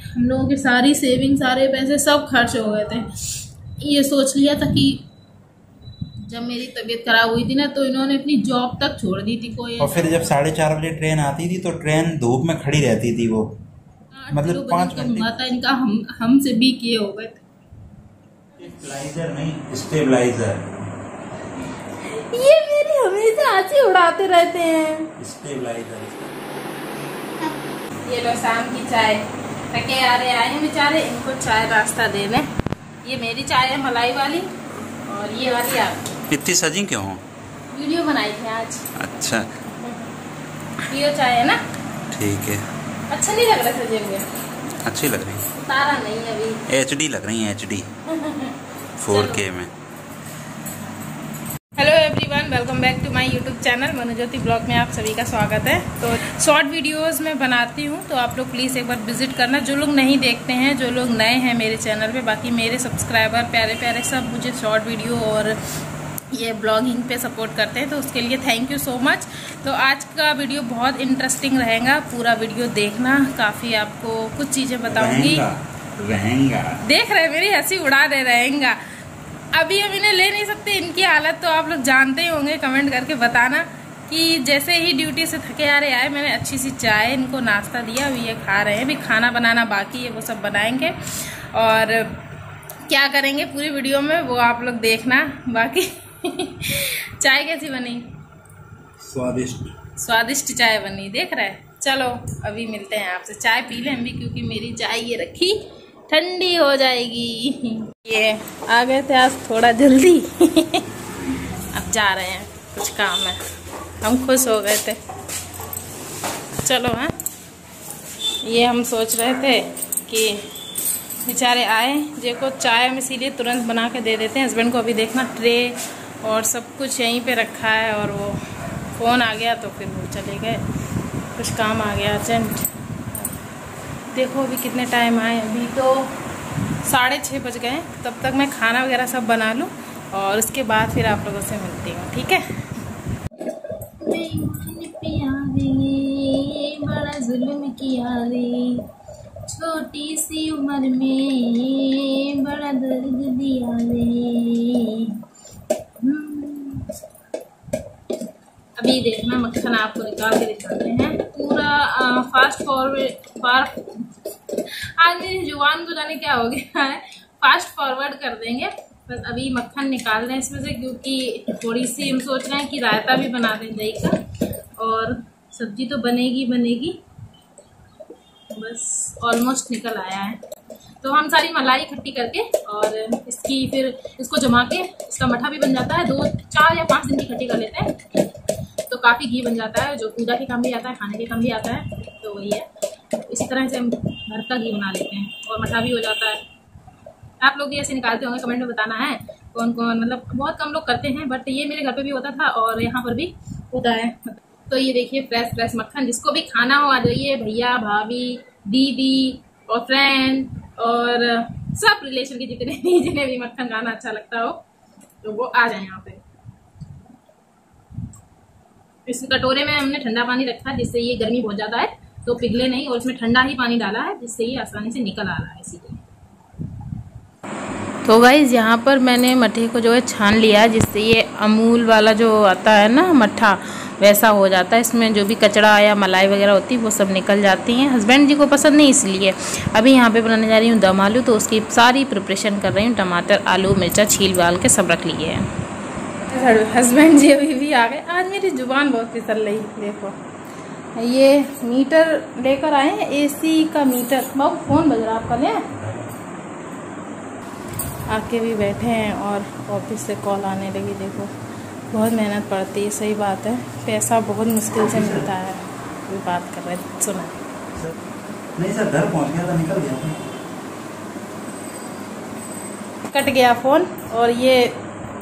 हम लोगों की सारी सेविंग, सारे पैसे सब खर्च हो गए थे। ये सोच लिया था कि जब मेरी तबीयत खराब हुई थी ना, तो इन्होंने अपनी जॉब तक छोड़ दी थी कोई। और फिर जब 4:30 बजे ट्रेन आती थी तो ट्रेन धूप में खड़ी रहती थी वो, मतलब 5 घंटे। माता इनका हमसे भी किए हो गए थे। स्टेबलाइजर नहीं, स्टेबलाइजर। ये मेरी हमेशा हंसी उड़ाते रहते हैं। स्टेबलाइजर। ये लो शाम की चाय, थके आ रहे आए हैं बेचारे, इनको चाय रास्ता दे दें। ये मेरी चाय है मलाई वाली, और ये वाली आपकी। इतनी सजी क्यों हो? वीडियो बनाई थी आज। अच्छा, पियो चाय है ना। ठीक है। अच्छा नहीं लग रहा सजे हुए? अच्छी लग रही है। उतारा नहीं अभी। HD लग रही है, HD 4K में। Hello everyone, welcome back to my YouTube channel Manojyoti blog में आप सभी का स्वागत है। तो शॉर्ट वीडियोस में बनाती हूँ, तो आप लोग प्लीज़ एक बार विजिट करना, जो लोग नहीं देखते हैं, जो लोग नए हैं मेरे चैनल पे। बाकी मेरे सब्सक्राइबर प्यारे प्यारे सब मुझे शॉर्ट वीडियो और ये ब्लॉगिंग पे सपोर्ट करते हैं, तो उसके लिए थैंक यू सो मच। तो आज का वीडियो बहुत इंटरेस्टिंग रहेगा, पूरा वीडियो देखना। काफ़ी आपको कुछ चीज़ें बताऊँगी। देख रहे मेरी हंसी उड़ा दे रहेगा। अभी हम इन्हें ले नहीं सकते, इनकी हालत तो आप लोग जानते ही होंगे। कमेंट करके बताना कि जैसे ही ड्यूटी से थके आ रहे आए, मैंने अच्छी सी चाय इनको नाश्ता दिया, अभी ये खा रहे हैं। अभी खाना बनाना बाकी है, वो सब बनाएंगे और क्या करेंगे पूरी वीडियो में वो आप लोग देखना। बाकी चाय कैसी बनी? स्वादिष्ट चाय बनी, देख रहे हैं। चलो अभी मिलते हैं आपसे, चाय पी लें हम भी, क्योंकि मेरी चाय ये रखी ठंडी हो जाएगी। ये आ गए थे आज थोड़ा जल्दी अब जा रहे हैं, कुछ काम है। हम खुश हो गए थे। चलो हाँ, ये हम सोच रहे थे कि बेचारे आए जेको चाय हम इसीलिए तुरंत बना के दे देते हैं। हस्बैंड को अभी देखना ट्रे और सब कुछ यहीं पे रखा है, और वो फ़ोन आ गया तो फिर वो चले गए, कुछ काम आ गया अर्जेंट। देखो अभी कितने टाइम आए, अभी तो 6:30 बज गए। तब तक मैं खाना वगैरह सब बना लूँ और उसके बाद फिर आप लोगों से मिलती हूँ, ठीक है। बड़ा जुल्म किया रे, छोटी सी उम्र में बड़ा दर्द दिया रे। अभी देखना मक्खन आपको निकाल के दिखाते हैं पूरा फास्ट फॉरवर्ड। आज मेरी जुबान को जाने क्या हो गया है, फास्ट फॉरवर्ड कर देंगे। बस अभी मक्खन निकाल रहे हैं इसमें से, क्योंकि थोड़ी सी हम सोच रहे हैं कि रायता भी बना दें दही का, और सब्जी तो बनेगी। बस ऑलमोस्ट निकल आया है। तो हम सारी मलाई इकट्ठी करके और इसको जमा के इसका मठा भी बन जाता है। 2, 4 या 5 दिन की इकट्ठी कर लेते हैं तो काफ़ी घी बन जाता है, जो पूजा के काम भी आता है, खाने के काम भी आता है। तो वही है, इसी तरह से हम घर का घी बना लेते हैं और मठा भी हो जाता है। आप लोग भी ऐसे निकालते होंगे, कमेंट में बताना है कौन कौन, मतलब बहुत कम लोग करते हैं, बट ये मेरे घर पे भी होता था और यहाँ पर भी होता है। तो ये देखिए फ्रेश मक्खन, जिसको भी खाना हो आ जाइए, भैया भाभी दीदी और फ्रेंड और सब रिलेशन के जिन्हें भी मक्खन खाना अच्छा लगता हो तो वो आ जाए यहाँ पे। इस कटोरे में हमने ठंडा पानी रखा है, जिससे ये गर्मी बहुत ज्यादा है तो पिघले नहीं, और इसमें ठंडा ही पानी डाला है, जिससे ये आसानी से निकल आ रहा है इसीलिए। तो गाइज यहाँ पर मैंने मट्ठे को जो है छान लिया है, जिससे ये अमूल वाला जो आता है ना मट्ठा, वैसा हो जाता है। इसमें जो भी कचड़ा या मलाई वगैरह होती है वो सब निकल जाती हैं। हस्बैंड जी को पसंद नहीं, इसलिए अभी यहाँ पे बनाने जा रही हूँ दम आलू। तो उसकी सारी प्रिपरेशन कर रही हूँ, टमाटर आलू मिर्चा छील वाल के सब रख लिए हैं। हस्बैंड जी अभी भी आ गए। आज मेरी जुबान बहुत फिसल रही, देखो ये मीटर लेकर आए हैं, AC का मीटर। बाबू फोन बज रहा आपका, ले आके भी बैठे हैं और ऑफिस से कॉल आने लगी। देखो बहुत मेहनत पड़ती है, सही बात है, पैसा बहुत मुश्किल से मिलता है। अभी बात कर रहे हैं, सुना नहीं सर, घर पहुंच गया था, निकल गया था। कट गया फोन, और ये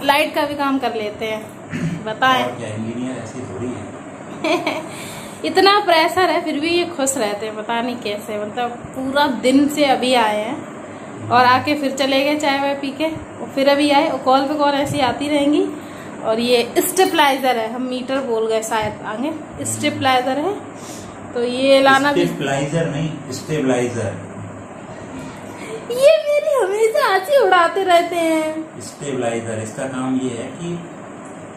लाइट का भी काम कर लेते हैं, बताएं। इंजीनियर ऐसी थोड़ी है। इतना प्रेशर है फिर भी ये खुश रहते हैं, पता नहीं कैसे। मतलब पूरा दिन से अभी आए हैं और आके फिर चले गए चाय वाय पी के, और फिर अभी आए, और कॉल पे कॉल ऐसी आती रहेंगी। और ये स्टेबलाइजर है, हम मीटर बोल गए शायद आगे, स्टेबलाइजर है। तो ये लाना भी, स्टेबलाइजर नहीं, स्टेबलाइजर। ये मेरी हमेशा हंसी उड़ाते रहते हैं। स्टेबलाइजर, इसका काम ये है कि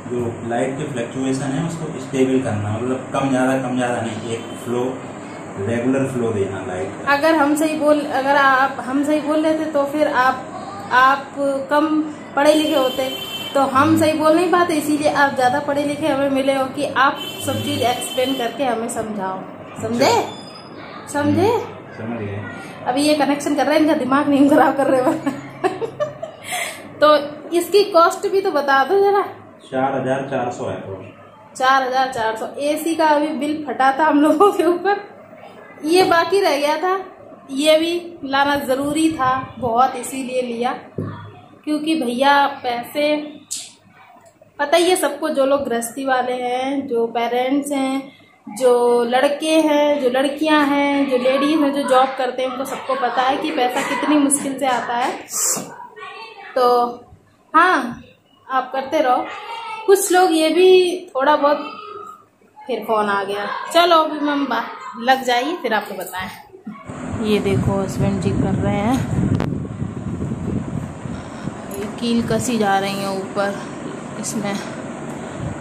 जो लाइट के फ्लक्चुएशन है उसको स्टेबल करना, मतलब कम ज्यादा नहीं, एक फ्लो, रेगुलर फ्लो देना लाइट का। अगर आप हम सही बोल रहे थे तो फिर आप कम पढ़े लिखे होते, तो हम सही बोल नहीं पाते, इसीलिए आप ज्यादा पढ़े लिखे हमें मिले हो कि आप सब चीज एक्सप्लेन करके हमें समझाओ। समझे? समझ गए। अभी ये कनेक्शन कर रहे हैं, इनका दिमाग नहीं खराब कर रहे तो इसकी कॉस्ट भी तो बता दो जरा। 4400 है। 4400। एसी का अभी बिल फटा था हम लोगों के ऊपर, ये बाकी रह गया था, ये भी लाना जरूरी था बहुत, इसीलिए लिया क्योंकि भैया पैसे पता ही है सबको, जो लोग गृहस्थी वाले हैं, जो पेरेंट्स हैं, जो लड़के हैं, जो लड़कियां हैं, जो लेडीज हैं, जो जॉब करते हैं, उनको सबको पता है कि पैसा कितनी मुश्किल से आता है। तो हाँ, आप करते रहो। कुछ लोग ये भी थोड़ा बहुत, फिर फोन आ गया, चलो अभी हम लग जाइए फिर आपको बताएं। ये देखो हस्बैंड जी कर रहे हैं, ये कील कसी जा रही है ऊपर इसमें,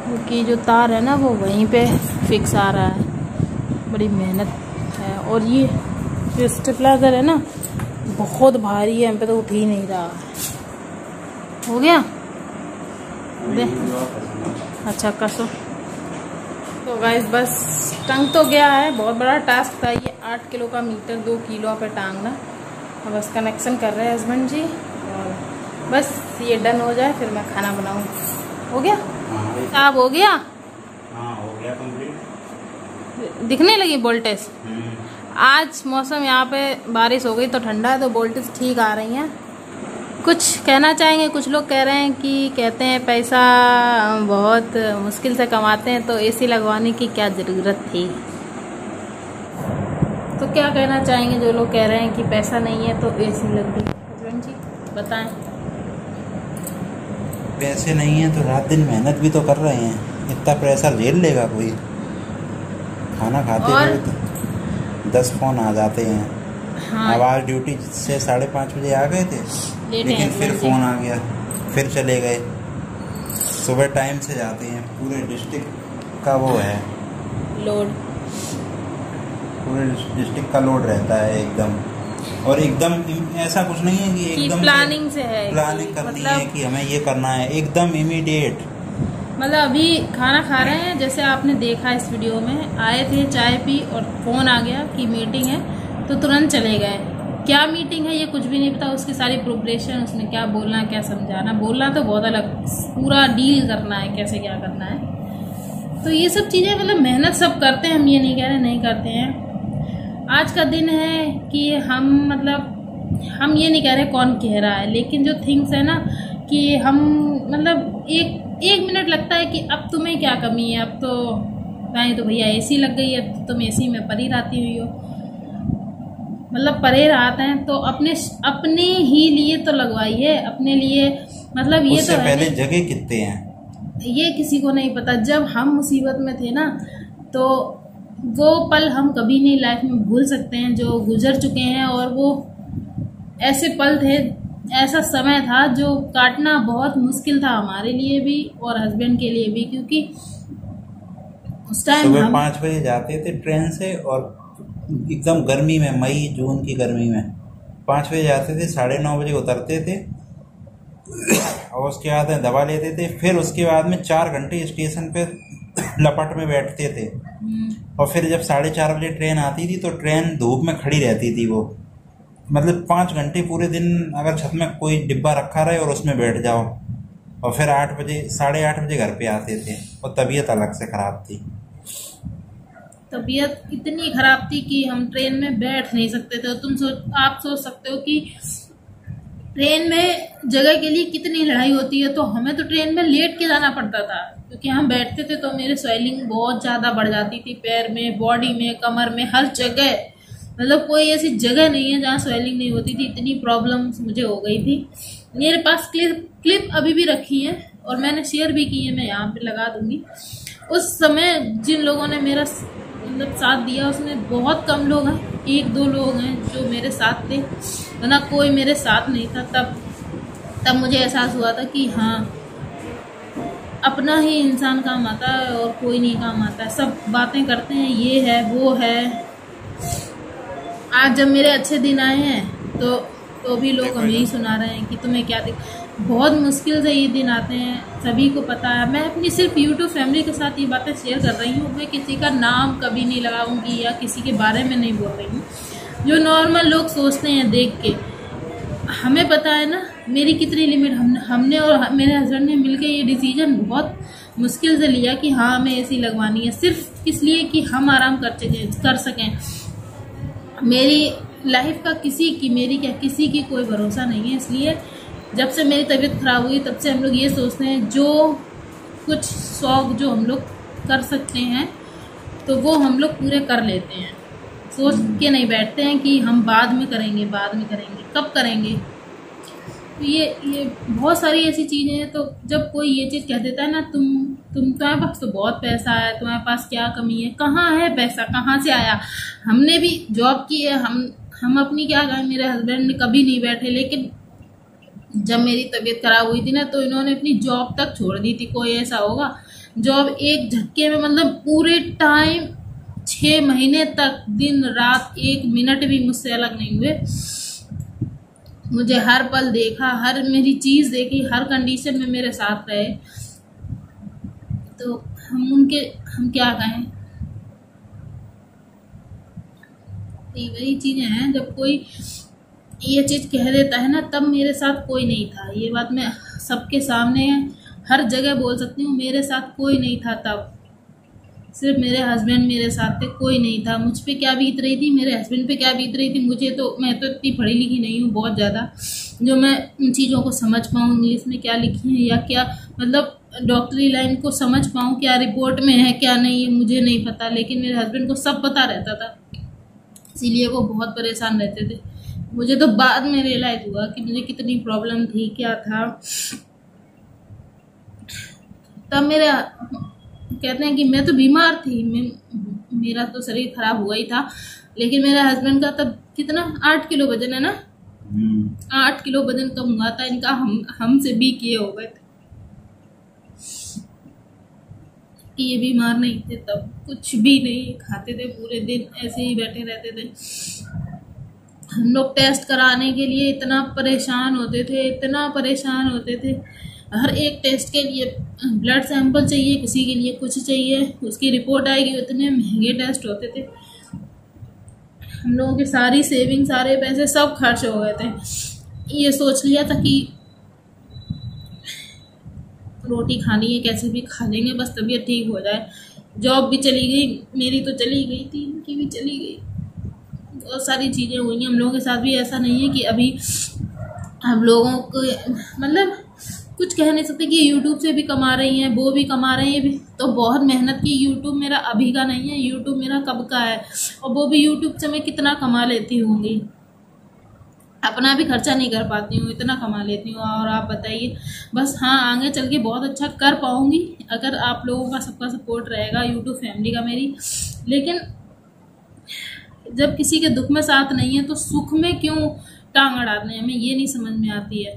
क्योंकि जो तार है ना वो वहीं पे फिक्स आ रहा है, बड़ी मेहनत है। और ये जो स्टेबलाइजर है ना बहुत भारी है, हम पे तो उठ ही नहीं रहा है। हो गया? अच्छा कसो। तो गाइस बस टंग तो गया है, बहुत बड़ा टास्क था ये, 8 किलो का मीटर 2 किलो पे टांगना। अब बस कनेक्शन कर रहे हैं हस्बैंड जी, और बस ये डन हो जाए फिर मैं खाना बनाऊँ। हो गया? साफ हो गया? हाँ हो गया कंप्लीट। दिखने लगी वोल्टेज। आज मौसम यहाँ पे बारिश हो गई तो ठंडा है, तो वोल्टेज ठीक आ रही है। कुछ कहना चाहेंगे? कुछ लोग कह रहे हैं कि कहते हैं पैसा बहुत मुश्किल से कमाते हैं, तो एसी लगवाने की क्या ज़रूरत थी। तो क्या कहना चाहेंगे जो लोग कह रहे हैं कि पैसा नहीं है तो एसी लग गई? हस्बैंड जी बताएं। पैसे नहीं है तो रात दिन मेहनत भी तो कर रहे हैं, इतना प्रेशर झेल लेगा कोई? खाना खाते हुए तो 10 फोन आ जाते हैं। हाँ। अब आज ड्यूटी से 5:30 बजे आ गए थे, लेकिन फिर फोन आ गया, फिर चले गए। सुबह टाइम से जाते हैं, पूरे डिस्ट्रिक्ट का वो है लोड, पूरे डिस्ट्रिक्ट का लोड रहता है एकदम। और एकदम ऐसा कुछ नहीं है कि एकदम प्लानिंग से है, प्लानिंग करनी है कि हमें ये करना है, एकदम इमीडिएट। मतलब अभी खाना खा रहे हैं, जैसे आपने देखा इस वीडियो में, आए थे चाय पी और फोन आ गया कि मीटिंग है, तो तुरंत चले गए। क्या मीटिंग है ये कुछ भी नहीं पता, उसकी सारी प्रिपरेशन, उसमें क्या बोलना क्या समझाना, बोलना तो बहुत अलग, पूरा डील करना है कैसे क्या करना है। तो ये सब चीज़ें मतलब मेहनत सब करते हैं, हम ये नहीं कह रहे नहीं करते हैं। आज का दिन है कि हम ये नहीं कह रहे कौन कह रहा है, लेकिन जो थिंग्स है ना कि हम मतलब एक मिनट लगता है कि अब तुम्हें क्या कमी है, अब तो नहीं तो भैया एसी लग गई है, तो तुम एसी में परी रहती हुई हो, मतलब परे रहते हैं तो अपने ही लिए तो लगवाइए, अपने लिए। मतलब ये तो पहले जगह कितने हैं ये किसी को नहीं पता। जब हम मुसीबत में थे ना, तो वो पल हम कभी नहीं लाइफ में भूल सकते हैं जो गुजर चुके हैं, और वो ऐसे पल थे, ऐसा समय था जो काटना बहुत मुश्किल था हमारे लिए भी और हस्बैंड के लिए भी, क्योंकि उस टाइम सुबह 5 बजे जाते थे ट्रेन से, और एकदम गर्मी में, मई जून की गर्मी में 5 बजे जाते थे, 9:30 बजे उतरते थे, और उसके बाद में दवा लेते थे, फिर उसके बाद में 4 घंटे स्टेशन पे लपट में बैठते थे, और फिर जब 4:30 बजे ट्रेन आती थी तो ट्रेन धूप में खड़ी रहती थी। वो मतलब 5 घंटे पूरे दिन अगर छत में कोई डिब्बा रखा रहे और उसमें बैठ जाओ, और फिर 8 बजे 8:30 बजे घर पे आते थे, और तबीयत अलग से खराब थी। तबीयत इतनी खराब थी कि हम ट्रेन में बैठ नहीं सकते थे। आप सोच सकते हो कि ट्रेन में जगह के लिए कितनी लड़ाई होती है। तो हमें तो ट्रेन में लेट के जाना पड़ता था, क्योंकि हम बैठते थे तो मेरे स्वेलिंग बहुत ज़्यादा बढ़ जाती थी, पैर में, बॉडी में, कमर में, हर जगह। मतलब कोई ऐसी जगह नहीं है जहाँ स्वेलिंग नहीं होती थी, इतनी प्रॉब्लम्स मुझे हो गई थी। मेरे पास क्लिप अभी भी रखी है और मैंने शेयर भी की है, मैं यहाँ पे लगा दूंगी। उस समय जिन लोगों ने मेरा मतलब साथ दिया उसने। बहुत कम लोग हैं, 1-2 लोग हैं जो मेरे साथ थे, वरना कोई मेरे साथ नहीं था। तब मुझे एहसास हुआ था कि हाँ, अपना ही इंसान काम आता है और कोई नहीं काम आता है। सब बातें करते हैं, ये है वो है। आज जब मेरे अच्छे दिन आए हैं तो भी लोग हमें ही सुना रहे हैं कि तुम्हें क्या बहुत मुश्किल से ये दिन आते हैं, सभी को पता है। मैं अपनी सिर्फ यूट्यूब फैमिली के साथ ये बातें शेयर कर रही हूँ। मैं किसी का नाम कभी नहीं लगाऊंगी या किसी के बारे में नहीं बोल रही हूँ। जो नॉर्मल लोग सोचते हैं देख के, हमें पता है ना मेरी कितनी लिमिट। हमने और मेरे हस्बैंड ने मिलकर ये डिसीजन बहुत मुश्किल से लिया कि हाँ हमें एसी लगवानी है, सिर्फ इसलिए कि हम आराम कर सकें। मेरी लाइफ का किसी की कोई भरोसा नहीं है। इसलिए जब से मेरी तबीयत खराब हुई तब से हम लोग ये सोचते हैं जो कुछ शौक जो हम लोग कर सकते हैं तो वो हम लोग पूरे कर लेते हैं। सोच के नहीं बैठते हैं कि हम बाद में करेंगे, कब करेंगे। तो ये बहुत सारी ऐसी चीज़ें हैं। तो जब कोई ये चीज़ कह देता है ना, तुम्हारे पास तो बहुत पैसा है, तुम्हारे पास क्या कमी है, कहाँ है पैसा, कहाँ से आया। हमने भी जॉब की है, हम अपनी क्या कहें, मेरे हस्बैंड ने कभी नहीं बैठे। लेकिन जब मेरी तबीयत खराब हुई थी ना तो इन्होंने अपनी जॉब तक छोड़ दी थी। कोई ऐसा होगा जॉब एक झटके में, मतलब पूरे टाइम 6 महीने तक दिन रात 1 मिनट भी मुझसे अलग नहीं हुए। मुझे हर पल देखा, हर मेरी चीज देखी, हर कंडीशन में मेरे साथ रहे। तो हम क्या कहें। वही चीजें हैं, जब कोई ये चीज कह देता है ना, तब मेरे साथ कोई नहीं था। ये बात मैं सबके सामने हर जगह बोल सकती हूँ, मेरे साथ कोई नहीं था। तब सिर्फ मेरे हस्बैंड मेरे साथ थे, कोई नहीं था। मुझ पे क्या बीत रही थी, मेरे हस्बैंड पे क्या बीत रही थी, मैं तो इतनी पढ़ी लिखी नहीं हूँ बहुत ज़्यादा जो मैं उन चीज़ों को समझ पाऊँ। इंग्लिश में क्या लिखी है या क्या, मतलब डॉक्टरी लाइन को समझ पाऊँ, क्या रिपोर्ट में है क्या नहीं है, मुझे नहीं पता। लेकिन मेरे हस्बैंड को सब पता रहता था, इसीलिए वो बहुत परेशान रहते थे। मुझे तो बाद में रियलाइज हुआ कि मुझे कितनी प्रॉब्लम थी, क्या था। तब मेरा कहते हैं कि मैं तो बीमार थी, मेरा तो शरीर खराब हुआ ही था। लेकिन मेरे हस्बैंड का तब कितना 8 किलो वजन है ना, 8 किलो वजन कम हुआ था इनका, हमसे भी किए हो गए थे। ये बीमार नहीं थे तब, कुछ भी नहीं खाते थे, पूरे दिन ऐसे ही बैठे रहते थे। हम लोग टेस्ट कराने के लिए इतना परेशान होते थे। हर एक टेस्ट के लिए ब्लड सैंपल चाहिए, किसी के लिए कुछ चाहिए, उसकी रिपोर्ट आएगी। इतने महंगे टेस्ट होते थे। हम लोगों की सारी सेविंग, सारे पैसे सब खर्च हो गए थे। ये सोच लिया था कि रोटी खानी है, कैसे भी खा लेंगे, बस तबीयत ठीक हो जाए। जॉब भी चली गई, मेरी तो चली गई थी, इनकी भी चली गई। बहुत सारी चीज़ें हुई हैं हम लोगों के साथ भी। ऐसा नहीं है कि अभी हम लोगों को मतलब कुछ कह नहीं सकते कि यूट्यूब से भी कमा रही हैं, वो भी कमा रही हैं, तो बहुत मेहनत की। यूट्यूब मेरा अभी का नहीं है, यूट्यूब मेरा कब का है। और वो भी यूट्यूब से मैं कितना कमा लेती होंगी, अपना भी खर्चा नहीं कर पाती हूँ, इतना कमा लेती हूँ। और आप बताइए, बस हाँ आगे चल के बहुत अच्छा कर पाऊँगी अगर आप लोगों का सबका सपोर्ट रहेगा, यूट्यूब फैमिली का मेरी। लेकिन जब किसी के दुख में साथ नहीं है तो सुख में क्यों टांग अड़ाते हैं, हमें ये नहीं समझ में आती है।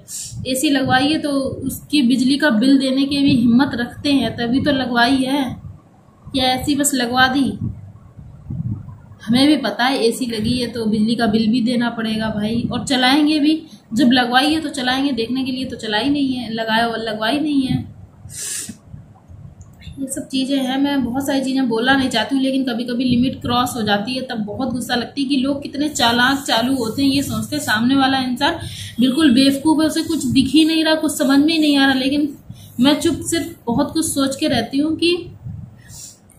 एसी लगवाई है तो उसकी बिजली का बिल देने की भी हिम्मत रखते हैं, तभी तो लगवाई है, या ऐसी बस लगवा दी। हमें भी पता है एसी लगी है तो बिजली का बिल भी देना पड़ेगा भाई, और चलाएंगे भी। जब लगवाई है तो चलाएंगे, देखने के लिए तो चलाई नहीं है, लगवाई नहीं है। ये सब चीज़ें हैं। मैं बहुत सारी चीज़ें बोलना नहीं चाहती हूँ, लेकिन कभी कभी लिमिट क्रॉस हो जाती है, तब बहुत गुस्सा लगती है कि लोग कितने चालू होते हैं। ये सोचते हैं सामने वाला इंसान बिल्कुल बेवकूफ़ है, उसे कुछ दिख ही नहीं रहा, कुछ समझ में ही नहीं आ रहा। लेकिन मैं चुप सिर्फ बहुत कुछ सोच के रहती हूँ कि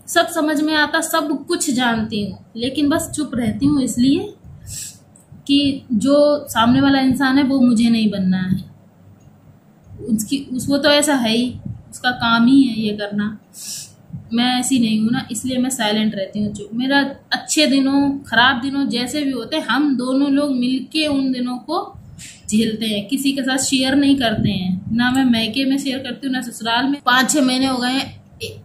सब समझ में आता, सब कुछ जानती हूँ, लेकिन बस चुप रहती हूँ इसलिए कि जो सामने वाला इंसान है वो मुझे नहीं बनना है। वो तो ऐसा है ही, उसका काम ही है ये करना। मैं ऐसी नहीं हूँ ना, इसलिए मैं साइलेंट रहती हूँ, चुप। मेरा अच्छे दिनों खराब दिनों जैसे भी होते हैं, हम दोनों लोग मिलके उन दिनों को झेलते हैं, किसी के साथ शेयर नहीं करते हैं। ना मैं मैके में शेयर करती हूँ ना ससुराल में। 5-6 महीने हो गए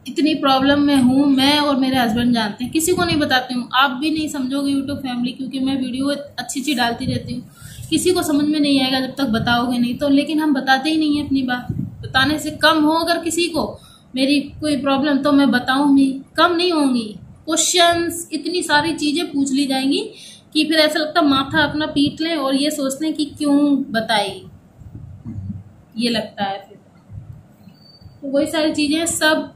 इतनी प्रॉब्लम में हूँ मैं और मेरे हस्बैंड जानते हैं, किसी को नहीं बताती हूँ। आप भी नहीं समझोगे यूट्यूब फैमिली, क्योंकि मैं वीडियो अच्छी डालती रहती हूँ। किसी को समझ में नहीं आएगा जब तक बताओगे नहीं तो, लेकिन हम बताते ही नहीं है अपनी बात। बताने से कम हो अगर किसी को मेरी कोई प्रॉब्लम तो मैं बताऊंगी, कम नहीं होंगी। क्वेश्चंस इतनी सारी चीजें पूछ ली जाएंगी कि फिर ऐसा लगता माथा अपना पीट लें और ये सोचते हैं कि क्यों बताई, ये लगता है फिर। तो वही सारी चीजें सब,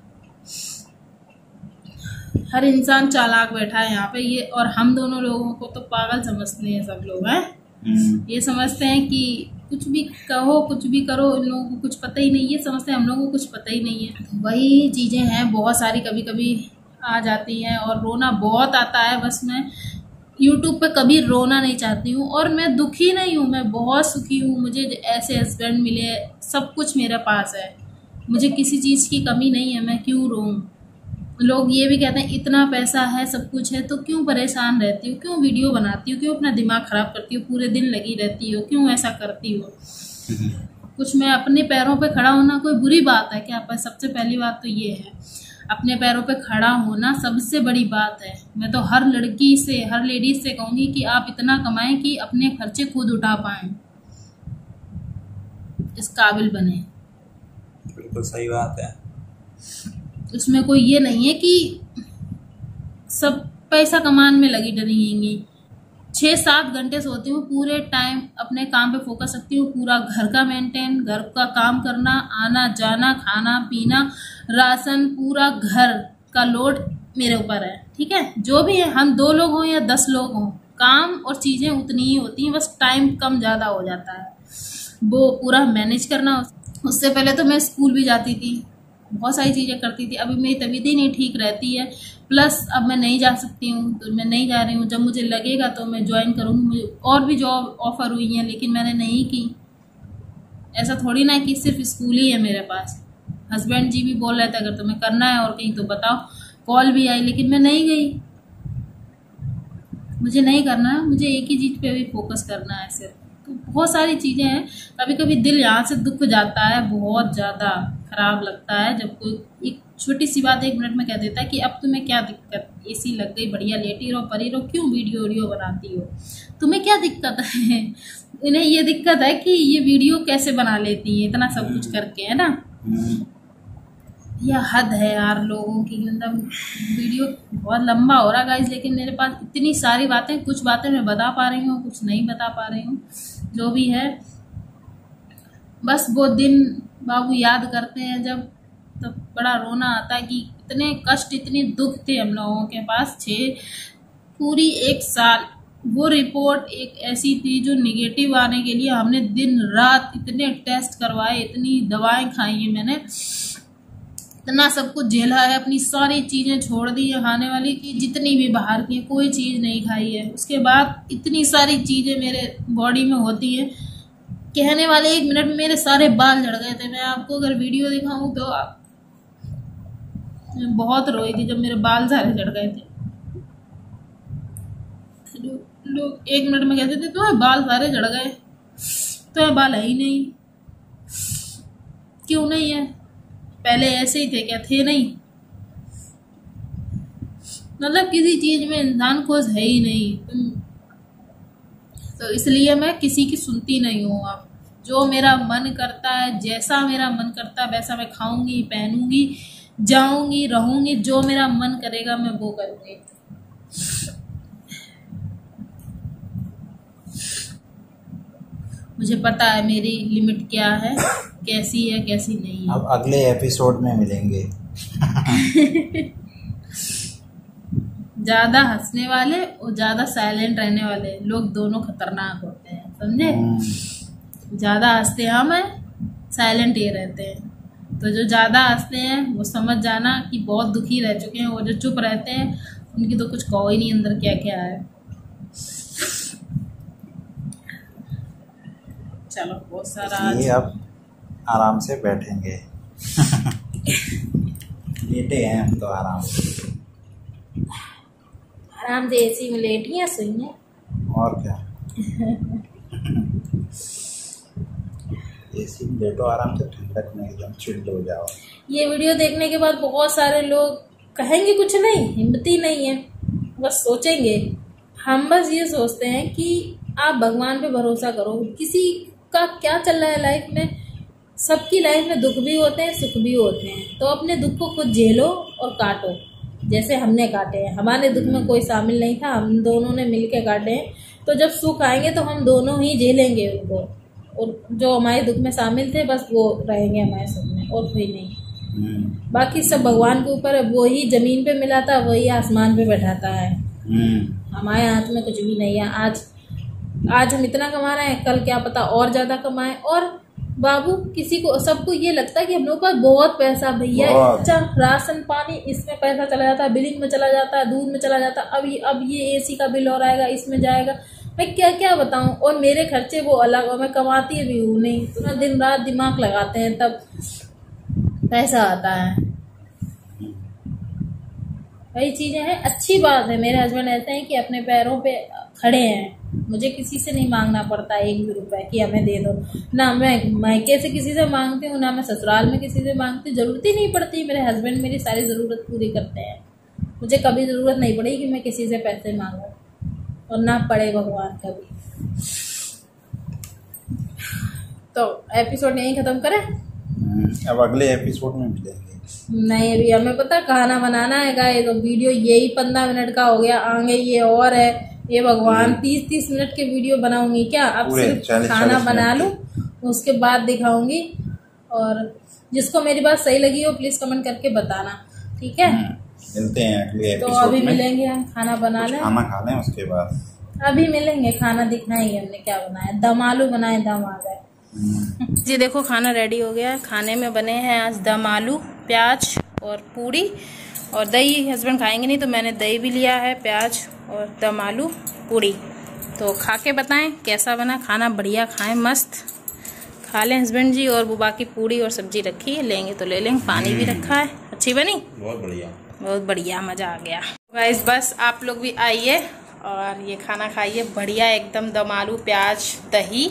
हर इंसान चालाक बैठा है यहाँ पे ये, और हम दोनों लोगों को तो पागल समझते हैं सब लोग हैं। ये समझते हैं कि कुछ भी कहो कुछ भी करो, इन लोगों को कुछ पता ही नहीं, ये समझते हैं हम लोगों को कुछ पता ही नहीं है। वही चीजें हैं बहुत सारी, कभी कभी आ जाती हैं और रोना बहुत आता है। बस मैं यूट्यूब पे कभी रोना नहीं चाहती हूँ, और मैं दुखी नहीं हूँ, मैं बहुत सुखी हूँ। मुझे ऐसे हस्बैंड मिले, सब कुछ मेरे पास है, मुझे किसी चीज़ की कमी नहीं है, मैं क्यों रोऊं। लोग ये भी कहते हैं इतना पैसा है सब कुछ है तो क्यों परेशान रहती हो, क्यों वीडियो बनाती हो, क्यों अपना दिमाग खराब करती हो, पूरे दिन लगी रहती हो, क्यों ऐसा करती हो। कुछ मैं अपने पैरों पे खड़ा होना कोई बुरी बात है क्या? पर सबसे पहली बात तो ये है, अपने पैरों पे खड़ा होना सबसे बड़ी बात है। मैं तो हर लड़की से, हर लेडीज से कहूंगी कि आप इतना कमाएं कि अपने खर्चे खुद उठा पाएं, इस काबिल बने। बिल्कुल सही बात है। उसमें कोई ये नहीं है कि सब पैसा कमाने में लगी रहेंगी। 6-7 घंटे सोती हूँ, पूरे टाइम अपने काम पे फोकस रखती हूँ, पूरा घर का मेंटेन, घर का काम करना, आना जाना, खाना पीना, राशन, पूरा घर का लोड मेरे ऊपर है। ठीक है, जो भी है, हम 2 लोग हों या 10 लोग हों, काम और चीजें उतनी ही होती हैं, बस टाइम कम ज्यादा हो जाता है, वो पूरा मैनेज करना। उससे पहले तो मैं स्कूल भी जाती थी, बहुत सारी चीज़ें करती थी। अभी मेरी तबीयत ही नहीं ठीक रहती है, प्लस अब मैं नहीं जा सकती हूँ, तो मैं नहीं जा रही हूँ। जब मुझे लगेगा तो मैं ज्वाइन करूँगी। मुझे और भी जॉब ऑफर हुई हैं, लेकिन मैंने नहीं की। ऐसा थोड़ी ना कि सिर्फ स्कूल ही है मेरे पास। हस्बैंड जी भी बोल रहे थे अगर तुम्हें करना है और कहीं तो बताओ, कॉल भी आई, लेकिन मैं नहीं गई। मुझे नहीं करना है, मुझे एक ही चीज़ पे भी फोकस करना है सिर्फ। तो बहुत सारी चीज़ें हैं। कभी कभी दिल यहाँ से दुख जाता है, बहुत ज़्यादा खराब लगता है जब कोई एक छोटी सी बात 1 मिनट में कह देता है कि अब तुम्हें क्या दिक्कत, एसी लग गई, बढ़िया लेटी रहो, परी रहो, क्यों वीडियो बनाती हो, तुम्हें क्या दिक्कत है। इन्हें ये दिक्कत है कि ये वीडियो कैसे बना लेती है इतना सब कुछ करके, है ना। यह हद है यार लोगों की। मतलब वीडियो बहुत लंबा हो रहा गाइस, लेकिन मेरे पास इतनी सारी बातें, कुछ बातें मैं बता पा रही हूँ, कुछ नहीं बता पा रही हूँ। जो भी है, बस वो दिन बाबू याद करते हैं जब, तब बड़ा रोना आता है कि इतने कष्ट, इतने दुख थे हम लोगों के पास। पूरी 1 साल वो रिपोर्ट एक ऐसी थी जो निगेटिव आने के लिए हमने दिन रात इतने टेस्ट करवाए, इतनी दवाएं खाई हैं मैंने, इतना सब कुछ झेला है, अपनी सारी चीजें छोड़ दी है खाने वाली की, जितनी भी बाहर की कोई चीज नहीं खाई है। उसके बाद इतनी सारी चीजें मेरे बॉडी में होती है, कहने वाले 1 मिनट में मेरे सारे बाल झड़ गए थे। मैं आपको अगर वीडियो दिखाऊं तो मैं बहुत रोई थी जब मेरे बाल सारे झड़ गए थे। लोग 1 मिनट में कहते थे तुम्हारे बाल सारे झड़ गए, तुम्हारे बाल है ही नहीं। क्यों नहीं है? पहले ऐसे ही थे क्या? थे नहीं। मतलब किसी चीज में इंसान खुश है ही नहीं। तो इसलिए मैं किसी की सुनती नहीं हूँ। अब जो मेरा मन करता है, जैसा मेरा मन करता है वैसा मैं खाऊंगी, पहनूंगी, जाऊंगी, रहूंगी। जो मेरा मन करेगा मैं वो करूंगी। मुझे पता है मेरी लिमिट क्या है, कैसी है कैसी नहीं है। अब अगले एपिसोड में मिलेंगे। ज्यादा हंसने वाले और ज्यादा साइलेंट रहने वाले लोग दोनों खतरनाक होते हैं, समझे। ज्यादा हंसते हम हैं, साइलेंट ये रहते हैं। तो जो ज्यादा हंसते हैं वो समझ जाना कि बहुत दुखी रह चुके हैं। वो जो चुप रहते हैं उनकी तो कुछ कहो ही नहीं अंदर क्या क्या है। चलो बहुत सारा ये अब आराम से बैठेंगे। लेटे हैं हम तो आराम से एसी में लेटी हैं, सोई हैं और क्या। एसी में लेटो आराम से, ठंडक में एकदम चिल्ड हो जाओ। ये वीडियो देखने के बाद बहुत सारे लोग कहेंगे कुछ नहीं, हिम्मत ही नहीं है, बस सोचेंगे। हम बस ये सोचते हैं कि आप भगवान पे भरोसा करो। किसी का क्या चल रहा है लाइफ में, सबकी लाइफ में दुख भी होते हैं, सुख भी होते हैं। तो अपने दुख को खुद झेलो और काटो, जैसे हमने काटे हैं। हमारे दुख में कोई शामिल नहीं था, हम दोनों ने मिलके काटे हैं। तो जब सुख आएंगे तो हम दोनों ही झेलेंगे उनको, और जो हमारे दुख में शामिल थे बस वो रहेंगे हमारे सुख में, और कोई नहीं। बाकी सब भगवान के ऊपर है। वो ही जमीन पे मिलाता है, वही आसमान पे बैठाता है। हमारे हाथ में कुछ भी नहीं है। आज हम इतना कमा रहे हैं, कल क्या पता और ज्यादा कमाए। और बाबू किसी को, सबको ये लगता है कि हम लोग के पास बहुत पैसा, भैया अच्छा राशन पानी इसमें पैसा चला जाता है, बिलिंग में चला जाता है, दूध में चला जाता है, अब ये एसी का बिल और आएगा, इसमें जाएगा। मैं क्या क्या बताऊं। और मेरे खर्चे वो अलग, और मैं कमाती भी हूँ नहीं। तो दिन रात दिमाग लगाते हैं तब पैसा आता है। वही चीजें हैं। अच्छी बात है, मेरे हस्बैंड ऐसे हैं कि अपने पैरों पे खड़े हैं। मुझे किसी से नहीं मांगना पड़ता एक भी रुपए कि हमें दे दो। ना मैं मायके से किसी से मांगती हूँ, ना मैं ससुराल में किसी से मांगती हूँ। जरूरत ही नहीं पड़ती। मेरे हस्बैंड मेरी सारी जरूरत पूरी करते हैं। मुझे कभी जरूरत नहीं पड़ी कि मैं किसी से पैसे मांगू, और ना पड़े भगवान कभी। तो एपिसोड यहीं खत्म करें। अब अगले एपिसोड में मिलेंगे। नहीं, अभी हमें पता खाना बनाना है गाइस। तो वीडियो यही 15 मिनट का हो गया, आगे ये और है। ये भगवान 30-30 मिनट के वीडियो बनाऊंगी क्या? अब सिर्फ खाना बना लूं, उसके बाद दिखाऊंगी। और जिसको मेरी बात सही लगी हो प्लीज कमेंट करके बताना, ठीक है? मिलते हैं अगले एपिसोड में। तो अभी मिलेंगे, हम खाना बना लें, खाना खा लें, उसके बाद अभी मिलेंगे। खाना दिखाएंगे हमने क्या बनाया। दम आलू बनाए, दम आ गए जी। देखो खाना रेडी हो गया। खाने में बने हैं आज दम आलू, प्याज और पूरी, और दही हस्बैंड खाएंगे नहीं तो मैंने दही भी लिया है, प्याज और दम आलू पूरी। तो खा के बताएं कैसा बना खाना। बढ़िया खाएं, मस्त खा लें हस्बैंड जी। और वो बाकी पूरी और सब्जी रखी है, लेंगे तो ले लेंगे। पानी भी रखा है। अच्छी बनी, बहुत बढ़िया, बहुत बढ़िया, मजा आ गया गाइस। बस आप लोग भी आइए और ये खाना खाइए बढ़िया एकदम। दम आलू, प्याज, दही,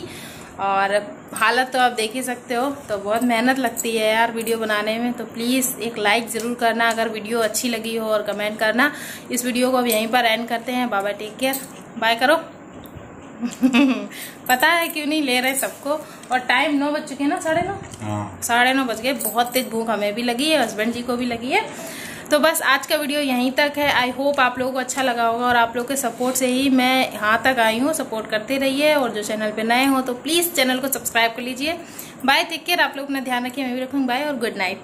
और हालत तो आप देख ही सकते हो। तो बहुत मेहनत लगती है यार वीडियो बनाने में। तो प्लीज़ एक लाइक ज़रूर करना अगर वीडियो अच्छी लगी हो, और कमेंट करना। इस वीडियो को अब यहीं पर एंड करते हैं। Bye bye, take care, bye करो। पता है क्यों नहीं ले रहे सबको। और टाइम 9 बज चुके हैं ना, 9:30। 9:30 बज गए। बहुत तेज भूख हमें भी लगी है, हस्बैंड जी को भी लगी है। तो बस आज का वीडियो यहीं तक है। आई होप आप लोगों को अच्छा लगा होगा, और आप लोगों के सपोर्ट से ही मैं यहाँ तक आई हूँ। सपोर्ट करते रहिए, और जो चैनल पे नए हो तो प्लीज़ चैनल को सब्सक्राइब कर लीजिए। Bye, take care. आप लोग अपना ध्यान रखिए, मैं भी रखूँगी। बाय और गुड नाइट।